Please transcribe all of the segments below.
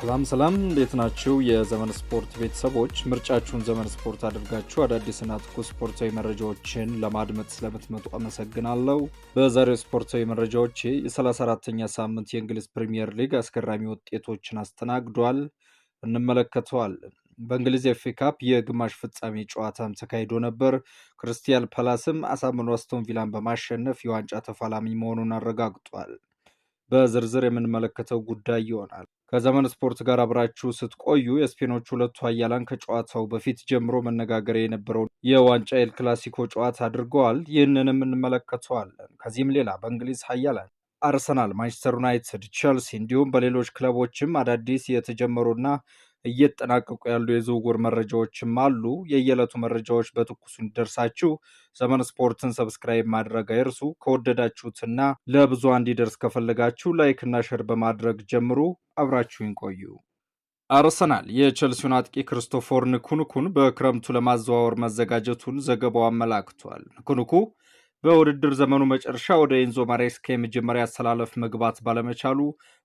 ሰላም እንዴት ናችሁ? የዘመን ስፖርት ቤተሰቦች ምርጫችሁን ዘመን ስፖርት አድርጋችሁ አዳዲስና ትኩስ ስፖርታዊ መረጃዎችን ለማድመጥ ስለምትመጡ አመሰግናለሁ። በዛሬው ስፖርታዊ መረጃዎች የ34ኛ ሳምንት የእንግሊዝ ፕሪሚየር ሊግ አስገራሚ ውጤቶችን አስተናግዷል፣ እንመለከተዋለን። በእንግሊዝ ኤፍ ኤ ካፕ የግማሽ ፍጻሜ ጨዋታም ተካሂዶ ነበር። ክሪስታል ፓላስም አሳምኖ አስቶን ቪላን በማሸነፍ የዋንጫ ተፋላሚ መሆኑን አረጋግጧል። በዝርዝር የምንመለከተው ጉዳይ ይሆናል። ከዘመን ስፖርት ጋር አብራችሁ ስትቆዩ የስፔኖቹ ሁለቱ ኃያላን ከጨዋታው በፊት ጀምሮ መነጋገሪያ የነበረውን የዋንጫ ኤል ክላሲኮ ጨዋታ አድርገዋል። ይህንንም እንመለከተዋለን። ከዚህም ሌላ በእንግሊዝ ኃያላን አርሰናል፣ ማንቸስተር ዩናይትድ፣ ቼልሲ እንዲሁም በሌሎች ክለቦችም አዳዲስ የተጀመሩና እየተጠናቀቁ ያሉ የዝውውር መረጃዎችም አሉ። የየዕለቱ መረጃዎች በትኩሱ እንዲደርሳችሁ ዘመን ስፖርትን ሰብስክራይብ ማድረግ አይርሱ። ከወደዳችሁትና ለብዙ እንዲደርስ ከፈለጋችሁ ላይክ እና ሼር በማድረግ ጀምሩ። አብራችሁን ቆዩ። አርሰናል የቼልሲውን አጥቂ ክሪስቶፈር ንኩንኩን በክረምቱ ለማዘዋወር መዘጋጀቱን ዘገባው አመላክቷል። ንኩንኩ በውድድር ዘመኑ መጨረሻ ወደ ኤንዞ ማሬስካ የመጀመሪያ አሰላለፍ መግባት ባለመቻሉ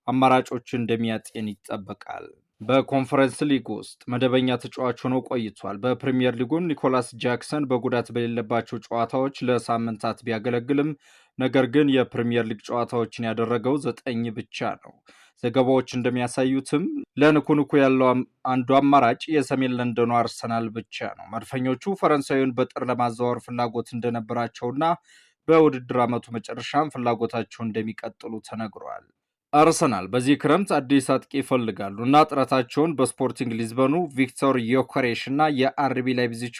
አማራጮችን እንደሚያጤን ይጠበቃል። በኮንፈረንስ ሊግ ውስጥ መደበኛ ተጫዋች ሆኖ ቆይቷል። በፕሪሚየር ሊጉም ኒኮላስ ጃክሰን በጉዳት በሌለባቸው ጨዋታዎች ለሳምንታት ቢያገለግልም ነገር ግን የፕሪሚየር ሊግ ጨዋታዎችን ያደረገው 9 ብቻ ነው። ዘገባዎች እንደሚያሳዩትም ለንኩንኩ ያለው አንዱ አማራጭ የሰሜን ለንደኑ አርሰናል ብቻ ነው። መድፈኞቹ ፈረንሳዊውን በጥር ለማዘዋወር ፍላጎት እንደነበራቸውና በውድድር ዓመቱ መጨረሻም ፍላጎታቸው እንደሚቀጥሉ ተነግሯል። አርሰናል በዚህ ክረምት አዲስ አጥቂ ይፈልጋሉ እና ጥረታቸውን በስፖርቲንግ ሊዝበኑ ቪክቶር ዮከሬሽ እና የአርቢ ላይፕዚጉ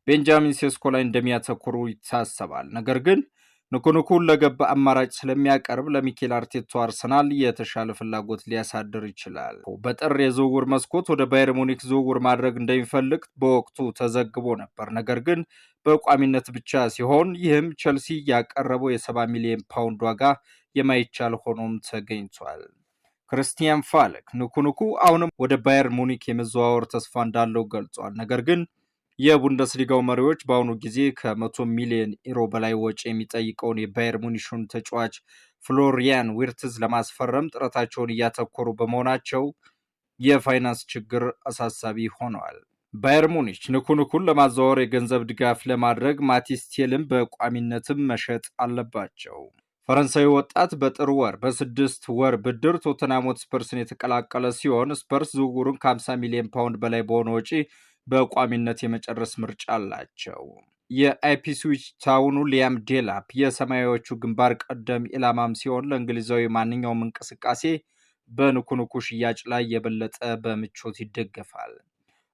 ቤንጃሚን ሴስኮ ላይ እንደሚያተኩሩ ይታሰባል። ነገር ግን ንኩንኩን ለገባ አማራጭ ስለሚያቀርብ ለሚኬል አርቴታ አርሰናል የተሻለ ፍላጎት ሊያሳድር ይችላል። በጥር የዝውውር መስኮት ወደ ባየር ሙኒክ ዝውውር ማድረግ እንደሚፈልግ በወቅቱ ተዘግቦ ነበር። ነገር ግን በቋሚነት ብቻ ሲሆን ይህም ቼልሲ ያቀረበው የ70 ሚሊዮን ፓውንድ ዋጋ የማይቻል ሆኖም ተገኝቷል። ክርስቲያን ፋልክ ንኩንኩ አሁንም ወደ ባየር ሙኒክ የመዘዋወር ተስፋ እንዳለው ገልጿል። ነገር ግን የቡንደስሊጋው መሪዎች በአሁኑ ጊዜ ከ100 ሚሊዮን ዩሮ በላይ ወጪ የሚጠይቀውን የባየር ሙኒሹን ተጫዋች ፍሎሪያን ዊርትዝ ለማስፈረም ጥረታቸውን እያተኮሩ በመሆናቸው የፋይናንስ ችግር አሳሳቢ ሆነዋል። ባየር ሙኒች ንኩንኩን ለማዘዋወር የገንዘብ ድጋፍ ለማድረግ ማቲስ ቴልን በቋሚነትም መሸጥ አለባቸው። ፈረንሳዊ ወጣት በጥር ወር በ6 ወር ብድር ቶተንሃም ሆትስፐርስን የተቀላቀለ ሲሆን ስፐርስ ዝውውሩን ከ50 ሚሊዮን ፓውንድ በላይ በሆነ ወጪ በቋሚነት የመጨረስ ምርጫ አላቸው። የኢፕስዊች ታውኑ ሊያም ዴላፕ የሰማያዊዎቹ ግንባር ቀደም ኢላማም ሲሆን ለእንግሊዛዊ ማንኛውም እንቅስቃሴ በንኩንኩ ሽያጭ ላይ የበለጠ በምቾት ይደገፋል።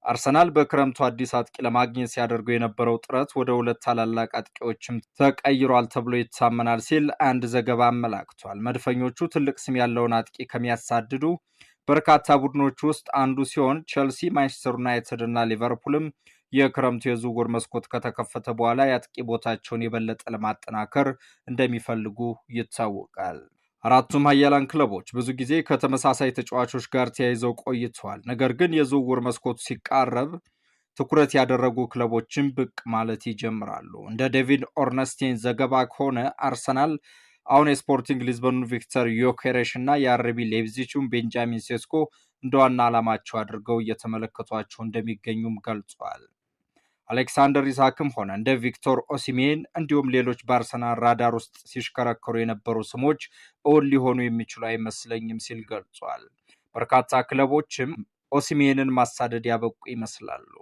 አርሰናል በክረምቱ አዲስ አጥቂ ለማግኘት ሲያደርገው የነበረው ጥረት ወደ 2 ታላላቅ አጥቂዎችም ተቀይሯል ተብሎ ይታመናል ሲል አንድ ዘገባ አመላክቷል። መድፈኞቹ ትልቅ ስም ያለውን አጥቂ ከሚያሳድዱ በርካታ ቡድኖች ውስጥ አንዱ ሲሆን ቼልሲ፣ ማንቸስተር ዩናይትድ እና ሊቨርፑልም የክረምቱ የዝውውር መስኮት ከተከፈተ በኋላ የአጥቂ ቦታቸውን የበለጠ ለማጠናከር እንደሚፈልጉ ይታወቃል። አራቱም ኃያላን ክለቦች ብዙ ጊዜ ከተመሳሳይ ተጫዋቾች ጋር ተያይዘው ቆይተዋል። ነገር ግን የዝውውር መስኮቱ ሲቃረብ ትኩረት ያደረጉ ክለቦችን ብቅ ማለት ይጀምራሉ። እንደ ዴቪድ ኦርነስቴን ዘገባ ከሆነ አርሰናል አሁን የስፖርቲንግ ሊዝበኑን ቪክቶር ዮከሬሽ እና የአርቢ ላይፕዚጉን ቤንጃሚን ሴስኮ እንደ ዋና ዓላማቸው አድርገው እየተመለከቷቸው እንደሚገኙም ገልጿል። አሌክሳንደር ኢሳክም ሆነ እንደ ቪክቶር ኦሲሜን እንዲሁም ሌሎች በአርሰናል ራዳር ውስጥ ሲሽከረከሩ የነበሩ ስሞች እውን ሊሆኑ የሚችሉ አይመስለኝም ሲል ገልጿል። በርካታ ክለቦችም ኦሲሜንን ማሳደድ ያበቁ ይመስላሉ።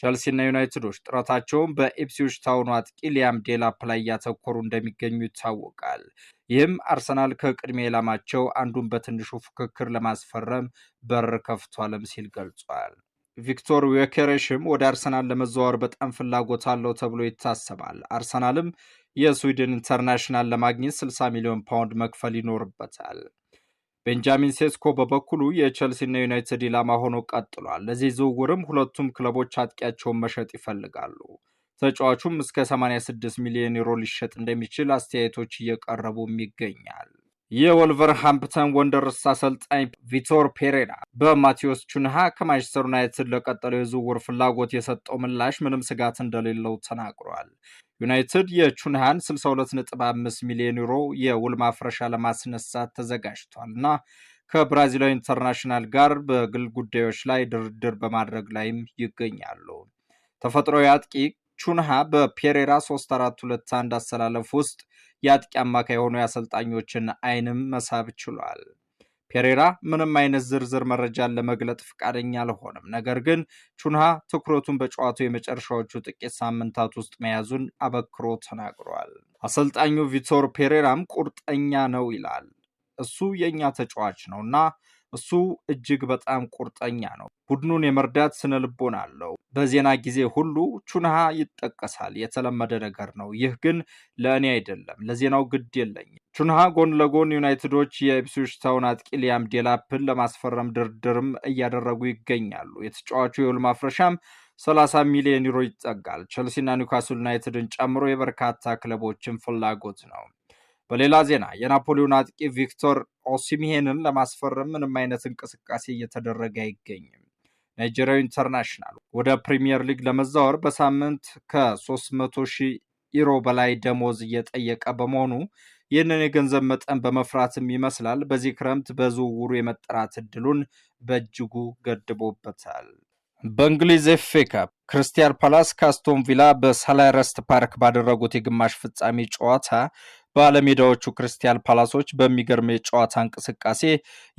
ቼልሲ እና ዩናይትዶች ጥረታቸውን በኢፕስዊች ታውኑ አጥቂ ሊያም ዴላፕ ላይ እያተኮሩ እንደሚገኙ ይታወቃል። ይህም አርሰናል ከቅድሚያ ኢላማቸው አንዱን በትንሹ ፉክክር ለማስፈረም በር ከፍቷልም ሲል ገልጿል። ቪክቶር ዮከሬሽም ወደ አርሰናል ለመዘዋወር በጣም ፍላጎት አለው ተብሎ ይታሰባል። አርሰናልም የስዊድን ኢንተርናሽናል ለማግኘት 60 ሚሊዮን ፓውንድ መክፈል ይኖርበታል። ቤንጃሚን ሴስኮ በበኩሉ የቼልሲና ዩናይትድ ኢላማ ሆኖ ቀጥሏል። ለዚህ ዝውውርም ሁለቱም ክለቦች አጥቂያቸውን መሸጥ ይፈልጋሉ። ተጫዋቹም እስከ 86 ሚሊዮን ዩሮ ሊሸጥ እንደሚችል አስተያየቶች እየቀረቡም ይገኛል። የወልቨርሃምፕተን ወንደርስ አሰልጣኝ ቪቶር ፔሬራ በማቴዎስ ቹንሃ ከማንቸስተር ዩናይትድ ለቀጠለው የዝውውር ፍላጎት የሰጠው ምላሽ ምንም ስጋት እንደሌለው ተናግሯል። ዩናይትድ የቹንሃን 62.5 ሚሊዮን ዩሮ የውል ማፍረሻ ለማስነሳት ተዘጋጅቷል እና ከብራዚላዊ ኢንተርናሽናል ጋር በግል ጉዳዮች ላይ ድርድር በማድረግ ላይም ይገኛሉ። ተፈጥሯዊ አጥቂ ቹንሃ በፔሬራ 3-4-2-1 አሰላለፍ ውስጥ የአጥቂ አማካይ የሆኑ የአሰልጣኞችን አይንም መሳብ ችሏል። ፔሬራ ምንም አይነት ዝርዝር መረጃን ለመግለጥ ፈቃደኛ አልሆነም። ነገር ግን ቹንሃ ትኩረቱን በጨዋታው የመጨረሻዎቹ ጥቂት ሳምንታት ውስጥ መያዙን አበክሮ ተናግሯል። አሰልጣኙ ቪቶር ፔሬራም ቁርጠኛ ነው ይላል። እሱ የኛ ተጫዋች ነውና እሱ እጅግ በጣም ቁርጠኛ ነው። ቡድኑን የመርዳት ስነ ልቦና አለው። በዜና ጊዜ ሁሉ ቹንሃ ይጠቀሳል። የተለመደ ነገር ነው። ይህ ግን ለእኔ አይደለም። ለዜናው ግድ የለኝም። ቹንሃ ጎን ለጎን ዩናይትዶች የኢፕስዊች ታውን አጥቂ ሊያም ዴላፕን ለማስፈረም ድርድርም እያደረጉ ይገኛሉ። የተጫዋቹ የውል ማፍረሻም 30 ሚሊዮን ዩሮ ይጠጋል። ቸልሲና ኒውካስል ዩናይትድን ጨምሮ የበርካታ ክለቦችን ፍላጎት ነው። በሌላ ዜና የናፖሊዮን አጥቂ ቪክቶር ኦሲሚሄንን ለማስፈረም ምንም አይነት እንቅስቃሴ እየተደረገ አይገኝም። ናይጄሪያዊ ኢንተርናሽናል ወደ ፕሪሚየር ሊግ ለመዛወር በሳምንት ከ300,000 ዩሮ በላይ ደሞዝ እየጠየቀ በመሆኑ ይህንን የገንዘብ መጠን በመፍራትም ይመስላል በዚህ ክረምት በዝውውሩ የመጠራት እድሉን በእጅጉ ገድቦበታል። በእንግሊዝ ኤፍኤ ካፕ ክሪስታል ፓላስ ከአስቶን ቪላ በሰልኸርስት ፓርክ ባደረጉት የግማሽ ፍጻሜ ጨዋታ ባለሜዳዎቹ ክሪስታል ፓላሶች በሚገርም የጨዋታ እንቅስቃሴ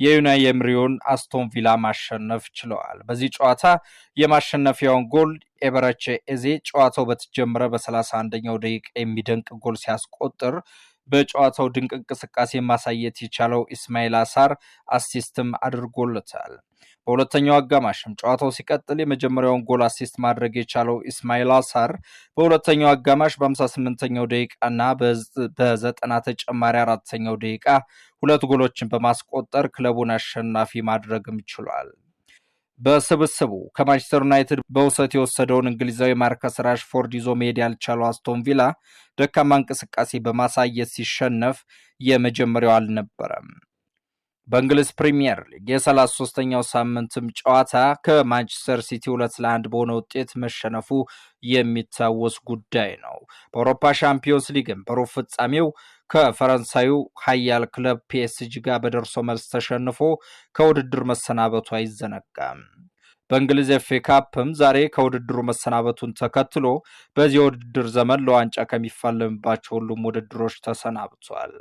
የዩናይ ኤምሪውን አስቶን ቪላ ማሸነፍ ችለዋል። በዚህ ጨዋታ የማሸነፊያውን ጎል ኤበረቼ ኤዜ ጨዋታው በተጀመረ በ31ኛው ደቂቃ የሚደንቅ ጎል ሲያስቆጥር በጨዋታው ድንቅ እንቅስቃሴ ማሳየት የቻለው ኢስማኤል አሳር አሲስትም አድርጎለታል። በሁለተኛው አጋማሽም ጨዋታው ሲቀጥል የመጀመሪያውን ጎል አሲስት ማድረግ የቻለው ኢስማኤል አሳር በሁለተኛው አጋማሽ በ58ኛው ደቂቃና በ90 ተጨማሪ አራተኛው ደቂቃ ሁለት ጎሎችን በማስቆጠር ክለቡን አሸናፊ ማድረግም ችሏል። በስብስቡ ከማንቸስተር ዩናይትድ በውሰት የወሰደውን እንግሊዛዊ ማርከስ ራሽፎርድ ይዞ መሄድ ያልቻለው አስቶን ቪላ ደካማ እንቅስቃሴ በማሳየት ሲሸነፍ የመጀመሪያው አልነበረም። በእንግሊዝ ፕሪሚየር ሊግ የ33ኛው ሳምንትም ጨዋታ ከማንቸስተር ሲቲ 2-1 በሆነ ውጤት መሸነፉ የሚታወስ ጉዳይ ነው። በአውሮፓ ሻምፒዮንስ ሊግም በሩብ ፍጻሜው ከፈረንሳዩ ኃያል ክለብ ፒኤስጂ ጋር በደርሶ መልስ ተሸንፎ ከውድድር መሰናበቱ አይዘነጋም። በእንግሊዝ ኤፍኤ ካፕም ዛሬ ከውድድሩ መሰናበቱን ተከትሎ በዚህ የውድድር ዘመን ለዋንጫ ከሚፋለምባቸው ሁሉም ውድድሮች ተሰናብቷል።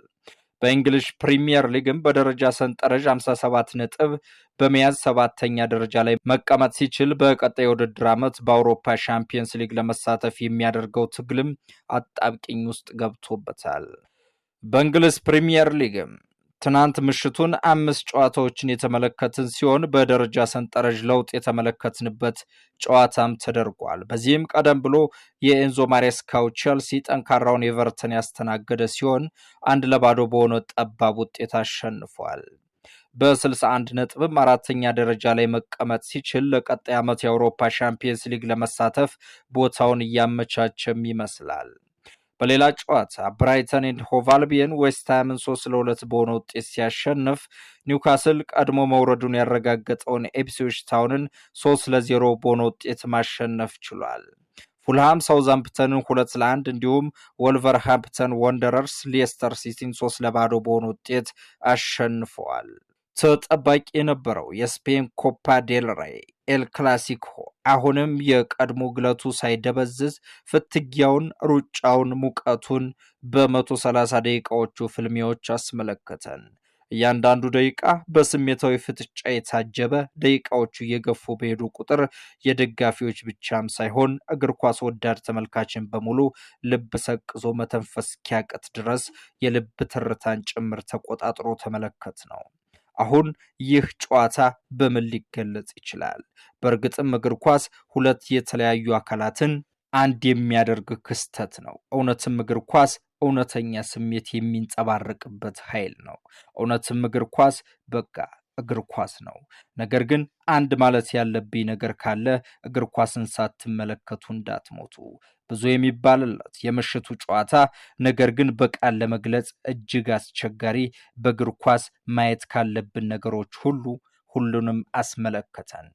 በእንግሊዝ ፕሪሚየር ሊግም በደረጃ ሰንጠረዥ 57 ነጥብ በመያዝ 7ኛ ደረጃ ላይ መቀመጥ ሲችል በቀጣይ የውድድር ዓመት በአውሮፓ ሻምፒየንስ ሊግ ለመሳተፍ የሚያደርገው ትግልም አጣብቂኝ ውስጥ ገብቶበታል። በእንግሊዝ ፕሪሚየር ሊግም ትናንት ምሽቱን 5 ጨዋታዎችን የተመለከትን ሲሆን በደረጃ ሰንጠረዥ ለውጥ የተመለከትንበት ጨዋታም ተደርጓል። በዚህም ቀደም ብሎ የኤንዞ ማሬስካው ቼልሲ ጠንካራውን ኤቨርተን ያስተናገደ ሲሆን 1-0 በሆነ ጠባብ ውጤት አሸንፏል። በ61 ነጥብም 4ኛ ደረጃ ላይ መቀመጥ ሲችል ለቀጣይ ዓመት የአውሮፓ ሻምፒየንስ ሊግ ለመሳተፍ ቦታውን እያመቻቸም ይመስላል። በሌላ ጨዋታ ብራይተን ኤንድ ሆቭ አልቢየን ዌስትሃምን 3-2 በሆነ ውጤት ሲያሸንፍ ኒውካስል ቀድሞ መውረዱን ያረጋገጠውን ኢፕስዊች ታውንን 3-0 በሆነ ውጤት ማሸነፍ ችሏል። ፉልሃም ሳውዛምፕተንን 2-1 እንዲሁም ወልቨርሃምፕተን ወንደረርስ ሌስተር ሲቲን 3-0 በሆነ ውጤት አሸንፈዋል። ተጠባቂ የነበረው የስፔን ኮፓ ዴል ሬይ ኤል ክላሲኮ አሁንም የቀድሞ ግለቱ ሳይደበዝዝ ፍትጊያውን፣ ሩጫውን፣ ሙቀቱን በ130 ደቂቃዎቹ ፍልሚያዎች አስመለከተን። እያንዳንዱ ደቂቃ በስሜታዊ ፍጥጫ የታጀበ፣ ደቂቃዎቹ እየገፉ በሄዱ ቁጥር የደጋፊዎች ብቻም ሳይሆን እግር ኳስ ወዳድ ተመልካችን በሙሉ ልብ ሰቅዞ መተንፈስ እስኪያቅት ድረስ የልብ ትርታን ጭምር ተቆጣጥሮ ተመለከት ነው። አሁን ይህ ጨዋታ በምን ሊገለጽ ይችላል? በእርግጥም እግር ኳስ ሁለት የተለያዩ አካላትን አንድ የሚያደርግ ክስተት ነው። እውነትም እግር ኳስ እውነተኛ ስሜት የሚንጸባረቅበት ኃይል ነው። እውነትም እግር ኳስ በቃ እግር ኳስ ነው። ነገር ግን አንድ ማለት ያለብኝ ነገር ካለ እግር ኳስን ሳትመለከቱ እንዳትሞቱ። ብዙ የሚባልለት የምሽቱ ጨዋታ ነገር ግን በቃል ለመግለጽ እጅግ አስቸጋሪ፣ በእግር ኳስ ማየት ካለብን ነገሮች ሁሉንም አስመለከተን።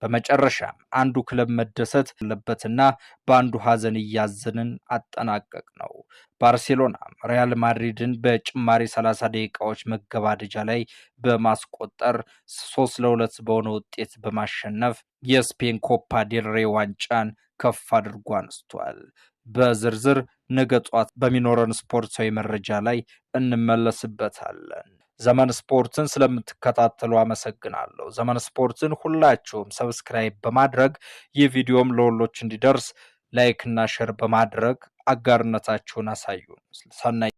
በመጨረሻም አንዱ ክለብ መደሰት አለበትና በአንዱ ሐዘን እያዘንን አጠናቀቅ ነው። ባርሴሎና ሪያል ማድሪድን በጭማሪ 30 ደቂቃዎች መገባደጃ ላይ በማስቆጠር 3-2 በሆነ ውጤት በማሸነፍ የስፔን ኮፓ ዴል ሬ ዋንጫን ከፍ አድርጎ አንስቷል። በዝርዝር ነገ ጧት በሚኖረን ስፖርታዊ መረጃ ላይ እንመለስበታለን። ዘመን ስፖርትን ስለምትከታተሉ አመሰግናለሁ። ዘመን ስፖርትን ሁላችሁም ሰብስክራይብ በማድረግ ይህ ቪዲዮም ለሁሎች እንዲደርስ ላይክ እና ሼር በማድረግ አጋርነታችሁን አሳዩ። ሰናይ